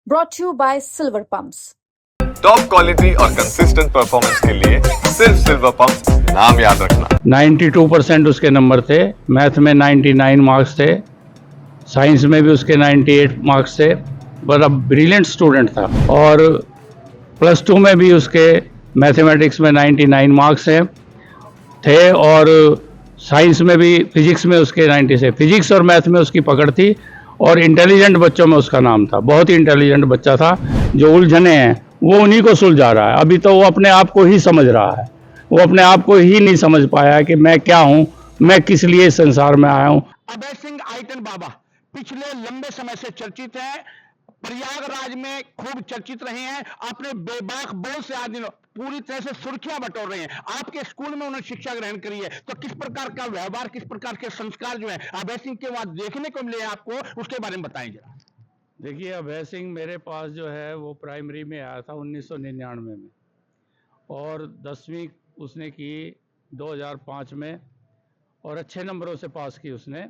brought to you by Silver Pumps. Top quality और consistent performance के लिए सिर्फ सिल्वर पंप नाम याद रखना। 92% उसके नंबर थे, मैथ में 99 मार्क्स थे, साइंस में भी उसके 98 मार्क्स थे। बड़ा ब्रिलियंट स्टूडेंट था। और +2 में भी उसके मैथमेटिक्स में 99 मार्क्स थे और साइंस में भी, फिजिक्स में उसके 90 से। फिजिक्स और मैथ में उसकी पकड़ थी और इंटेलिजेंट बच्चों में उसका नाम था। बहुत ही इंटेलिजेंट बच्चा था। जो उलझने हैं वो उन्हीं को सुलझा रहा है। अभी तो वो अपने आप को ही समझ रहा है। वो अपने आप को ही नहीं समझ पाया है कि मैं क्या हूँ, मैं किस लिए इस संसार में आया हूँ। अभय सिंह आइटन बाबा पिछले लंबे समय से चर्चित हैं, प्रयागराज में खूब चर्चित रहे हैं। अपने बेबाक बोल से आज पूरी तरह से सुर्खियां बटोर रहे हैं। आपके स्कूल में उन्होंने शिक्षा ग्रहण करी है, तो किस प्रकार का व्यवहार, किस प्रकार के संस्कार जो है अभय सिंह के वहां देखने को मिले आपको, उसके बारे में बताएं जरा। देखिए, अभय सिंह मेरे पास जो है वो प्राइमरी में आया था 1999 में और 10वीं उसने की 2005 में और अच्छे नंबरों से पास की उसने।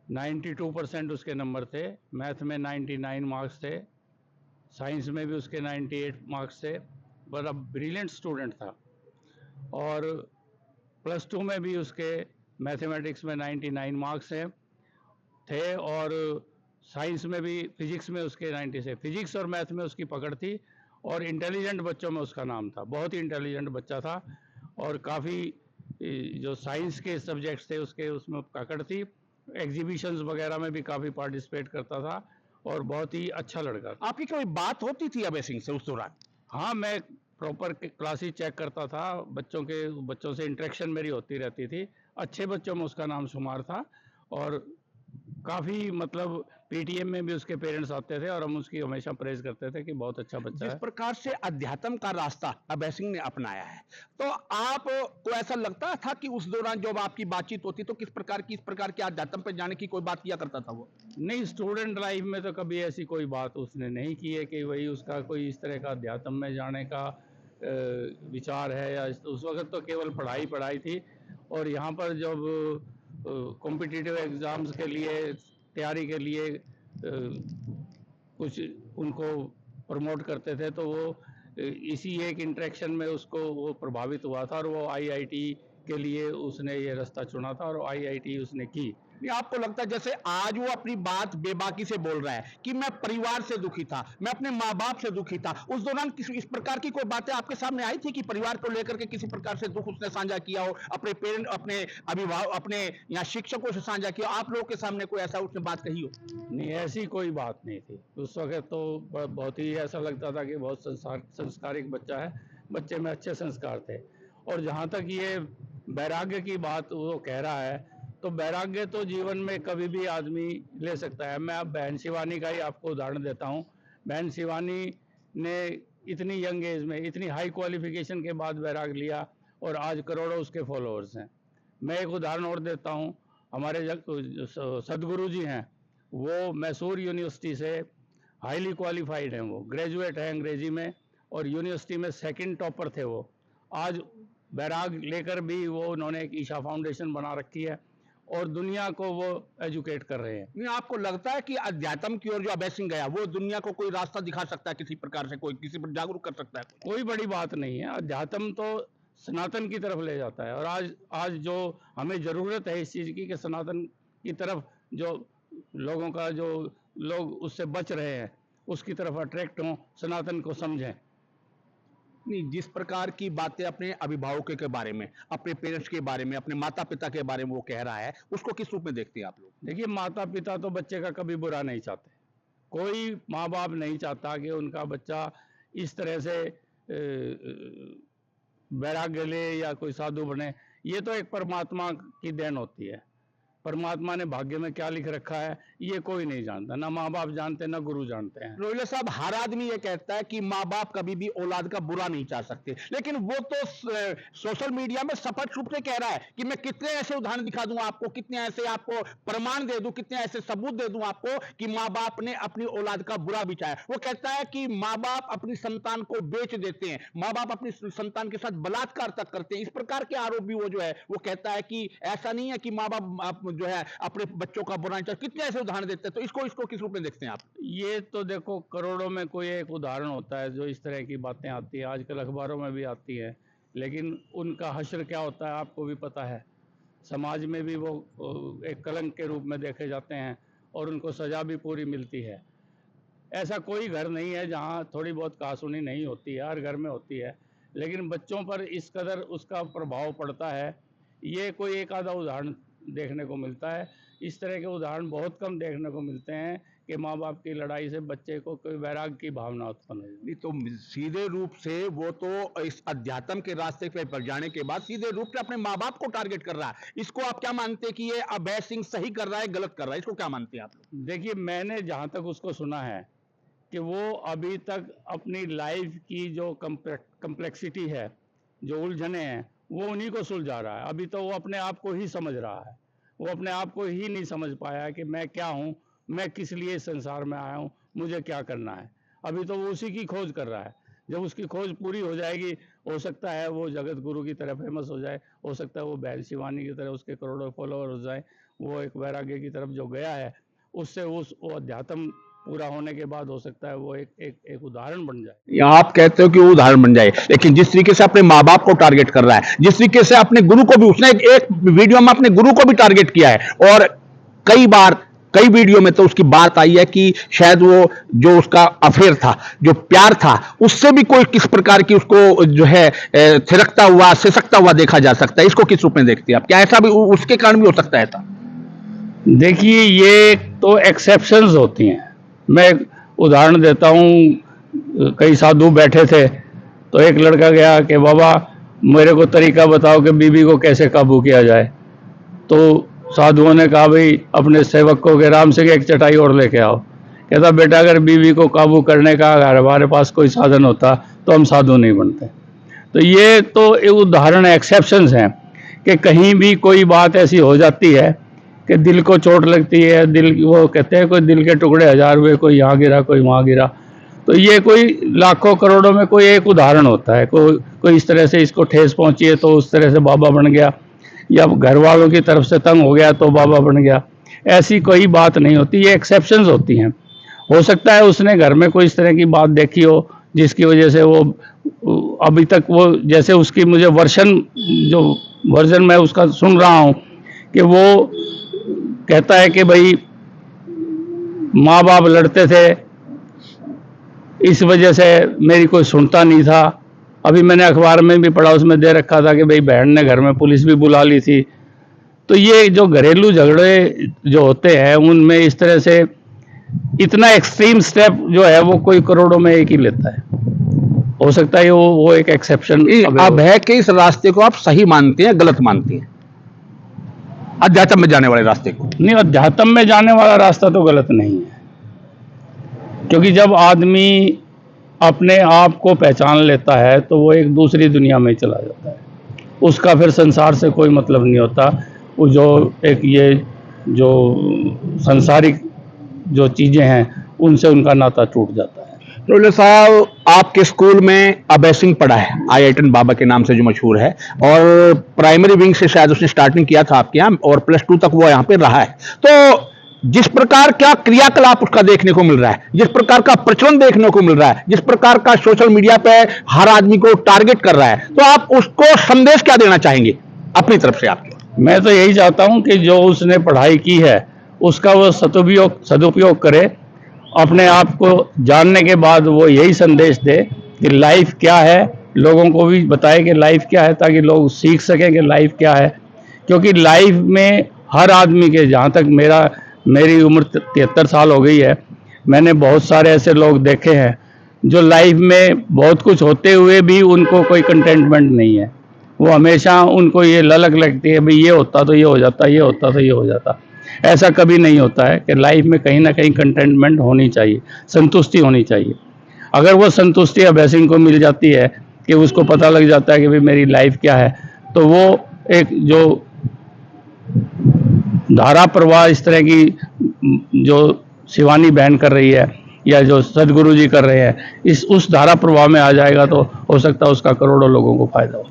92% उसके नंबर थे, मैथ में 99 मार्क्स थे, साइंस में भी उसके 98 मार्क्स थे। बड़ा ब्रिलियंट स्टूडेंट था। और +2 में भी उसके मैथमेटिक्स में 99 मार्क्स थे और साइंस में भी, फिजिक्स में उसके 90 से। फिजिक्स और मैथ में उसकी पकड़ थी और इंटेलिजेंट बच्चों में उसका नाम था। बहुत ही इंटेलिजेंट बच्चा था और काफ़ी जो साइंस के सब्जेक्ट्स थे उसके उसमें पकड़ थी। एग्जीबिशंस वगैरह में भी काफ़ी पार्टिसिपेट करता था और बहुत ही अच्छा लड़का था। आपकी कोई बात होती थी अभय सिंह से उस दौरान? हाँ, मैं प्रॉपर क्लासेस चेक करता था। बच्चों से इंटरेक्शन मेरी होती रहती थी। अच्छे बच्चों में उसका नाम शुमार था और काफ़ी मतलब पीटीएम में भी उसके पेरेंट्स आते थे और हम उसकी हमेशा प्रेज करते थे कि बहुत अच्छा बच्चा जिस है। प्रकार से अध्यात्म का रास्ता अभय सिंह ने अपनाया है, तो आपको ऐसा लगता था कि उस दौरान जब आपकी बातचीत होती तो किस प्रकार की अध्यात्म पर जाने की कोई बात किया करता था वो? नहीं, स्टूडेंट लाइफ में तो कभी ऐसी कोई बात उसने नहीं की है कि वही उसका कोई इस तरह का अध्यात्म में जाने का विचार है। या उस वक्त तो केवल पढ़ाई थी। और यहाँ पर जब कॉम्पिटिटिव एग्ज़ाम्स के लिए तैयारी के लिए कुछ उनको प्रमोट करते थे तो वो इसी एक इंटरेक्शन में उसको वो प्रभावित हुआ था और वो आईआईटी के लिए उसने ये रास्ता चुना था और आईआईटी उसने की। नहीं, आपको लगता है जैसे आज वो अपनी बात बेबाकी से बोल रहा है कि मैं परिवार से दुखी था, मैं अपने माँ बाप से दुखी था, उस दौरान किसी इस प्रकार की कोई बातें आपके सामने आई थी कि परिवार को लेकर के किसी प्रकार से दुख उसने साझा किया हो, अपने पेरेंट, अपने अभिभावक, अपने यहाँ शिक्षकों से साझा किया, आप लोगों के सामने कोई ऐसा उसने बात कही हो? नहीं, ऐसी कोई बात नहीं थी उस वक्त। तो बहुत ही ऐसा लगता था कि बहुत संस्कारिक बच्चा है, बच्चे में अच्छे संस्कार थे। और जहाँ तक ये वैराग्य की बात वो कह रहा है, तो वैराग्य तो जीवन में कभी भी आदमी ले सकता है। मैं अब बहन शिवानी का ही आपको उदाहरण देता हूँ। बहन शिवानी ने इतनी यंग एज में इतनी हाई क्वालिफिकेशन के बाद वैराग लिया और आज करोड़ों उसके फॉलोअर्स हैं। मैं एक उदाहरण और देता हूँ। हमारे सदगुरु जी हैं, वो मैसूर यूनिवर्सिटी से हाईली क्वालिफाइड हैं। वो ग्रेजुएट हैं अंग्रेजी में और यूनिवर्सिटी में 2nd टॉपर थे वो। आज बैराग लेकर भी वो उन्होंने एक ईशा फाउंडेशन बना रखी है और दुनिया को वो एजुकेट कर रहे हैं। नहीं, आपको लगता है कि अध्यात्म की ओर जो अभय सिंह गया वो दुनिया को कोई रास्ता दिखा सकता है, किसी प्रकार से कोई किसी पर जागरूक कर सकता है? कोई बड़ी बात नहीं है। अध्यात्म तो सनातन की तरफ ले जाता है और आज जो हमें ज़रूरत है इस चीज़ की कि सनातन की तरफ जो लोगों का, जो लोग उससे बच रहे हैं उसकी तरफ अट्रैक्ट हों, सनातन को समझें। नहीं, जिस प्रकार की बातें अपने अभिभावकों के बारे में, अपने पेरेंट्स के बारे में, अपने माता पिता के बारे में वो कह रहा है, उसको किस रूप में देखते हैं आप लोग? देखिए, माता पिता तो बच्चे का कभी बुरा नहीं चाहते। कोई माँ बाप नहीं चाहता कि उनका बच्चा इस तरह से वैराग्य ले या कोई साधु बने। ये तो एक परमात्मा की देन होती है। परमात्मा ने भाग्य में क्या लिख रखा है ये कोई नहीं जानता, ना माँ बाप जानते, ना गुरु जानते हैं। रोहिला साहब, हर आदमी ये कहता है कि माँ बाप कभी भी औलाद का बुरा नहीं चाह सकते, लेकिन वो तो सोशल मीडिया में स्पष्ट रूप से कह रहा है कि मैं कितने ऐसे उदाहरण दिखा दूं आपको, कितने ऐसे आपको प्रमाण दे दूं, कितने ऐसे सबूत दे दूं आपको कि माँ बाप ने अपनी औलाद का बुरा भी चाहा। वो कहता है कि माँ बाप अपनी संतान को बेच देते हैं, माँ बाप अपनी संतान के साथ बलात्कार तक करते हैं। इस प्रकार के आरोप भी वो जो है वो कहता है कि ऐसा नहीं है कि माँ बाप जो है अपने बच्चों का बुरा नहीं चाहते, कितने ऐसे उदाहरण देते हैं, तो इसको किस रूप में देखते हैं आप? ये तो देखो, करोड़ों में कोई एक उदाहरण होता है जो इस तरह की बातें आती हैं, आजकल अखबारों में भी आती हैं, लेकिन उनका हश्र क्या होता है आपको भी पता है। समाज में भी वो एक कलंक के रूप में देखे जाते हैं और उनको सज़ा भी पूरी मिलती है। ऐसा कोई घर नहीं है जहाँ थोड़ी बहुत कहासुनी नहीं होती है, हर घर में होती है, लेकिन बच्चों पर इस कदर उसका प्रभाव पड़ता है, ये कोई एक आधा उदाहरण देखने को मिलता है। इस तरह के उदाहरण बहुत कम देखने को मिलते हैं कि माँ बाप की लड़ाई से बच्चे को कोई वैराग्य की भावना उत्पन्न हो। नहीं तो सीधे रूप से वो तो इस अध्यात्म के रास्ते पे पर जाने के बाद सीधे रूप से अपने माँ बाप को टारगेट कर रहा है। इसको आप क्या मानते हैं कि ये अभय सिंह सही कर रहा है, गलत कर रहा है? इसको क्या मानते हैं आप लोग? देखिए, मैंने जहाँ तक उसको सुना है कि वो अभी तक अपनी लाइफ की जो कम्प्लेक्सिटी है, जो उलझने हैं, वो उन्हीं को सुलझा रहा है। अभी तो वो अपने आप को ही समझ रहा है, वो अपने आप को ही नहीं समझ पाया है कि मैं क्या हूँ, मैं किस लिए इस संसार में आया हूँ, मुझे क्या करना है। अभी तो वो उसी की खोज कर रहा है। जब उसकी खोज पूरी हो जाएगी, हो सकता है वो जगत गुरु की तरह फेमस हो जाए, हो सकता है वो बहन शिवानी की तरह उसके करोड़ों फॉलोअर हो जाए, वो एक वैराग्य की तरफ जो गया है उससे वो अध्यात्म पूरा होने के बाद हो सकता है वो एक उदाहरण बन जाए। आप कहते हो कि वो उदाहरण बन जाए, लेकिन जिस तरीके से अपने माँ बाप को टारगेट कर रहा है, जिस तरीके से अपने गुरु को भी, उसने एक वीडियो में अपने गुरु को भी टारगेट किया है, और कई वीडियो में तो उसकी बात आई है कि शायद वो जो उसका अफेयर था, जो प्यार था, उससे भी कोई किस प्रकार की उसको जो है थिरकता हुआ, सिसकता हुआ देखा जा सकता है। इसको किस रूप में देखते हैं आप? क्या ऐसा भी उसके कारण भी हो सकता है था? देखिए, ये तो एक्सेप्शंस होती हैं। मैं एक उदाहरण देता हूँ। कई साधु बैठे थे, तो एक लड़का गया कि बाबा मेरे को तरीका बताओ कि बीवी को कैसे काबू किया जाए। तो साधुओं ने कहा, भाई अपने सेवक को कि राम सिंह एक चटाई और लेके आओ। कहता, बेटा अगर बीवी को काबू करने का अगर हमारे पास कोई साधन होता तो हम साधु नहीं बनते। तो ये तो एक उदाहरण एक्सेप्शंस हैं कि कहीं भी कोई बात ऐसी हो जाती है कि दिल को चोट लगती है, दिल, वो कहते हैं कोई दिल के टुकड़े हजार हुए, कोई यहाँ गिरा कोई वहाँ गिरा। तो ये कोई लाखों करोड़ों में कोई एक उदाहरण होता है। कोई इस तरह से इसको ठेस पहुंची है तो उस तरह से बाबा बन गया, या घर वालों की तरफ से तंग हो गया तो बाबा बन गया। ऐसी कोई बात नहीं होती, ये एक्सेप्शंस होती हैं। हो सकता है उसने घर में कोई इस तरह की बात देखी हो जिसकी वजह से वो अभी तक वो, जैसे उसकी मुझे वर्जन मैं उसका सुन रहा हूँ कि वो कहता है कि भाई माँ बाप लड़ते थे, इस वजह से मेरी कोई सुनता नहीं था। अभी मैंने अखबार में भी पढ़ा, उसमें दे रखा था कि भाई बहन ने घर में पुलिस भी बुला ली थी। तो ये जो घरेलू झगड़े जो होते हैं उनमें इस तरह से इतना एक्सट्रीम स्टेप जो है वो कोई करोड़ों में एक ही लेता है। हो सकता है वो एक एक्सेप्शन। अब है कि इस रास्ते को आप सही मानते हैं, गलत मानते हैं, अध्यात्म में जाने वाले रास्ते को? नहीं, अध्यात्म में जाने वाला रास्ता तो गलत नहीं है, क्योंकि जब आदमी अपने आप को पहचान लेता है तो वो एक दूसरी दुनिया में चला जाता है। उसका फिर संसार से कोई मतलब नहीं होता। वो जो एक ये जो संसारिक जो चीज़ें हैं उनसे उनका नाता टूट जाता है। रोले साहब, आपके स्कूल में अभय सिंह पढ़ा है, IITN बाबा के नाम से जो मशहूर है, और प्राइमरी विंग से शायद उसने स्टार्टिंग किया था आपके यहाँ, और +2 तक वो यहाँ पे रहा है। तो जिस प्रकार का क्रियाकलाप उसका देखने को मिल रहा है, जिस प्रकार का प्रचलन देखने को मिल रहा है, जिस प्रकार का सोशल मीडिया पे हर आदमी को टारगेट कर रहा है, तो आप उसको संदेश क्या देना चाहेंगे अपनी तरफ से आपके? मैं तो यही चाहता हूँ कि जो उसने पढ़ाई की है उसका वो सदुपयोग करे। अपने आप को जानने के बाद वो यही संदेश दे कि लाइफ क्या है, लोगों को भी बताए कि लाइफ क्या है, ताकि लोग सीख सकें कि लाइफ क्या है। क्योंकि लाइफ में हर आदमी के, जहाँ तक मेरी उम्र 73 साल हो गई है, मैंने बहुत सारे ऐसे लोग देखे हैं जो लाइफ में बहुत कुछ होते हुए भी उनको कोई कंटेंटमेंट नहीं है। वो हमेशा उनको ये ललक लगती है, भाई ये होता तो ये हो जाता, ये होता तो ये हो जाता। ऐसा कभी नहीं होता है कि लाइफ में कहीं ना कहीं कंटेंटमेंट होनी चाहिए, संतुष्टि होनी चाहिए। अगर वो संतुष्टि अभय सिंह को मिल जाती है कि उसको पता लग जाता है कि भाई मेरी लाइफ क्या है, तो वो एक जो धारा प्रवाह इस तरह की जो शिवानी बहन कर रही है या जो सदगुरु जी कर रहे हैं, उस धारा प्रवाह में आ जाएगा तो हो सकता है उसका करोड़ों लोगों को फायदा हो।